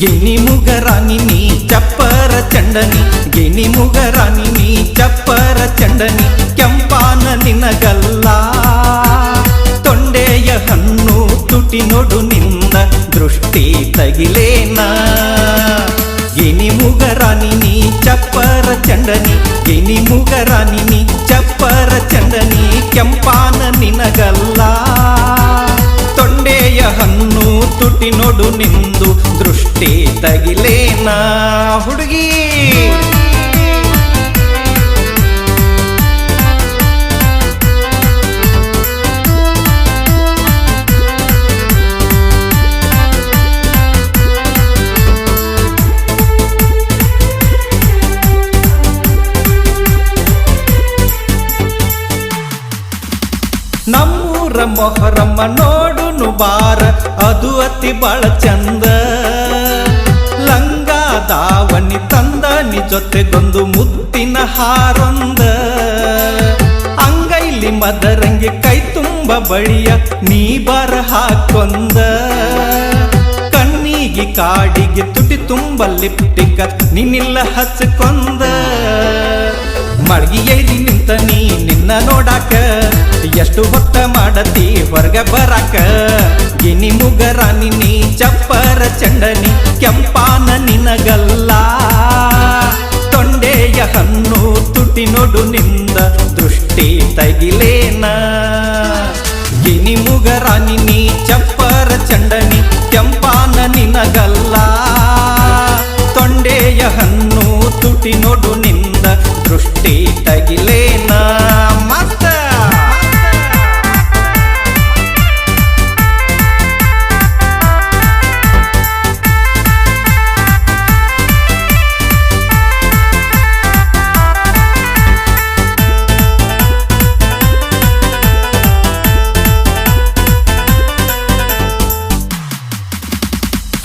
ಗಿನಿ ಮುಗರಾನಿ ನೀ ಚಪ್ಪರ ಚಂಡನಿ ಗಿನಿ ಮುಗರಾನಿ ನೀ ಚಪ್ಪರ ಚಂಡನಿ ಕೆಂಪಾನ ನಿನಗಲ್ಲ ತೊಂಡೆಯ ಹಣ್ಣು ತುಟಿ ನೋಡು ನಿನ್ನ ದೃಷ್ಟಿ ತಗಿಲೇನ ಗಿನಿ ಮುಗರಾನಿ ನೀ ಚಪ್ಪರ ಚಂಡನಿ ಗಿನಿ ಮುಗರಾನಿ ನೀ ಚಪ್ಪರ ಚಂಡನಿ ಕೆಂಪಾನ ನಿನಗಲ್ಲ ತೊಂಡೆಯ ಹಣ್ಣು ತುಟಿ ನೋಡು ನಿಂದು ದೃಷ್ಟಿ ತಗಿಲೇನ ಹುಡುಗಿ ನಮ್ಮೂರ ಮೊಹರಮ್ಮ ನೋಡುನು ಬಾರ ಅದು ಅತಿ ಬಾಳ ಚಂದ ಲಂಗ ದಾವಣಿ ತಂದನಿ ಜೊತೆಗೊಂದು ಮುತ್ತಿನ ಹಾರೊಂದ ಅಂಗೈಲಿ ಮದರಂಗಿ ಕೈ ತುಂಬ ಬಳಿಯ ನೀ ಬರ ಹಾಕೊಂದ ಕಣ್ಣಿಗೆ ಕಾಡಿಗೆ ತುಟಿ ತುಂಬ ಲಿಪ್ಟಿಕ ನಿನ್ನಿಲ್ಲ ಹಚ್ಕೊಂದ ಮಡ್ಗಿಯೈದಿ ನಿಂತ ನೀ ನಿನ್ನ ನೋಡಾಕ ಎಷ್ಟು ಹೊತ್ತ ಮಾಡತಿ ಹೊರಗ ಬರಾಕ ಗಿನಿ ಮುಗರಾನಿ ನೀ ಚಪ್ಪರ ಚಂಡನಿ ಕೆಂಪಾನ ನಿನಗಲ್ಲ ತೊಂಡೆಯ ಹಣ್ಣು ತುಟಿ ನೋಡು ನಿಂದ ದೃಷ್ಟಿ ತಗಿಲೇನ ಗಿನಿ ಮುಗರಾನಿ ನೀ ಚಪ್ಪರ ಚಂಡನಿ ಕೆಂಪಾನ ನಿನಗಲ್ಲ ತೊಂಡೆಯ ಹಣ್ಣು ತುಟಿ ನೋಡು ನಿಂದ ದೃಷ್ಟಿ ತಗಿಲೇನ ಮಸ್ತ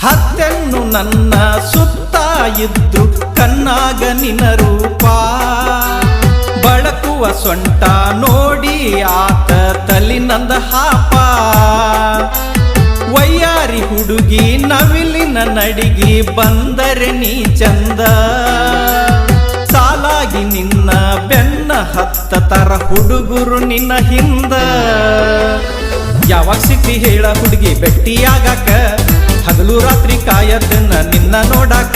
ಹತ್ತೆನ್ನು ನನ್ನ ಸುತ್ತ ಇದ್ದು ಕಣ್ಣಾಗ ನಿನ ರೂಪ ಬಳಕುವ ಸೊಂಟ ನೋಡಿ ಆತ ತಲಿನಂದ ಹಾಪ ವಯ್ಯಾರಿ ಹುಡುಗಿ ನವಿಲಿನ ನಡಿಗಿ ಬಂದರೆ ನೀ ಚಂದ ಸಾಲಾಗಿ ನಿನ್ನ ಬೆನ್ನ ಹತ್ತ ತರ ಹುಡುಗರು ನಿನ್ನ ಹಿಂದ ಯಾವಾಗ ಸಿಕ್ಕಿ ಹೇಳ ಹುಡುಗಿ ಬೆಟ್ಟಿಯಾಗಾಕ ಹಗಲು ರಾತ್ರಿ ಕಾಯದನ್ನ ನಿನ್ನ ನೋಡಾಕ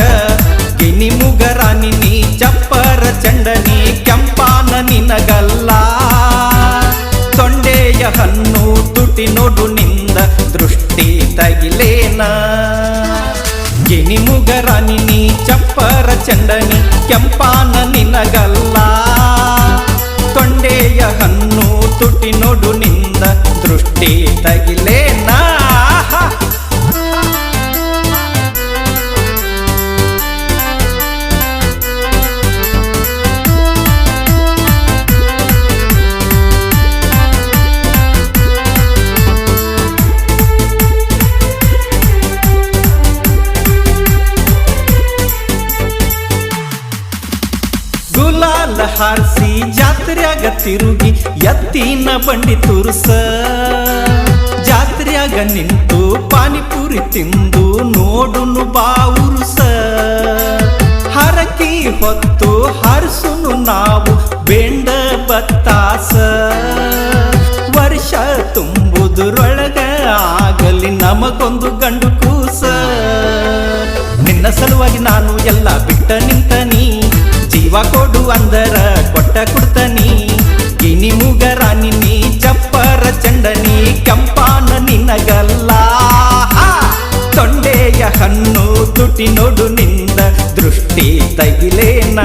ಗಿನಿ ಮುಗರಾನಿ ನೀ ಚಪ್ಪರ ಚಂಡನಿ ಕೆಂಪಾನ ನಿನಗಲ್ಲ ತೊಂಡೆಯ ಹಣ್ಣು ತುಟಿ ನೋಡು ನಿಂದ ದೃಷ್ಟಿ ತಗಿಲೇನ ಗಿನಿ ಮುಗರಾನಿ ನೀ ಚಪ್ಪರ ಚಂಡನಿ ಕೆಂಪಾನ ನಿನಗಲ್ಲ ತೊಂಡೆಯ ಹಣ್ಣು ತುಟಿ ನೋಡು ನಿಂದ ದೃಷ್ಟಿ ತಗಿಲೇನ ಗುಲಾಲ ಹಾರಿಸಿ ಜಾತ್ರೆಯಾಗ ತಿರುಗಿ ಎತ್ತಿನ ಬಂಡಿ ತುರುಸ ಜಾತ್ರೆಯಾಗ ನಿಂತು ಪಾನಿಪುರಿ ತಿಂದು ನೋಡುನು ಬಾವುರುಸ ಹರಕಿ ಹೊತ್ತು ಹರಿಸುನು ನಾವು ಬೆಂಡ ಬತ್ತಾಸ ವರ್ಷ ತುಂಬುದುರೊಳಗ ಆಗಲಿ ನಮಗೊಂದು ಗಂಡು ಕೂಸ ನಿನ್ನ ಸಲುವಾಗಿ ನಾನು ಎಲ್ಲ ಬಿಟ್ಟ ನಿಂತನಿ ಜೀವ ಕೊಡು ಅಂದರ ಕೊಟ್ಟ ಕೊಡ್ತನಿ ಗಿನಿ ಮುಗರಾನಿ ನೀ ಚಪ್ಪರ ಚಂಡನಿ ಕೆಂಪಾನ ನಿನಗಲ್ಲ ತೊಂಡೆಯ ಹಣ್ಣು ತುಟಿ ನೋಡು ನಿಂದ ದೃಷ್ಟಿ ತಗಿಲೇನ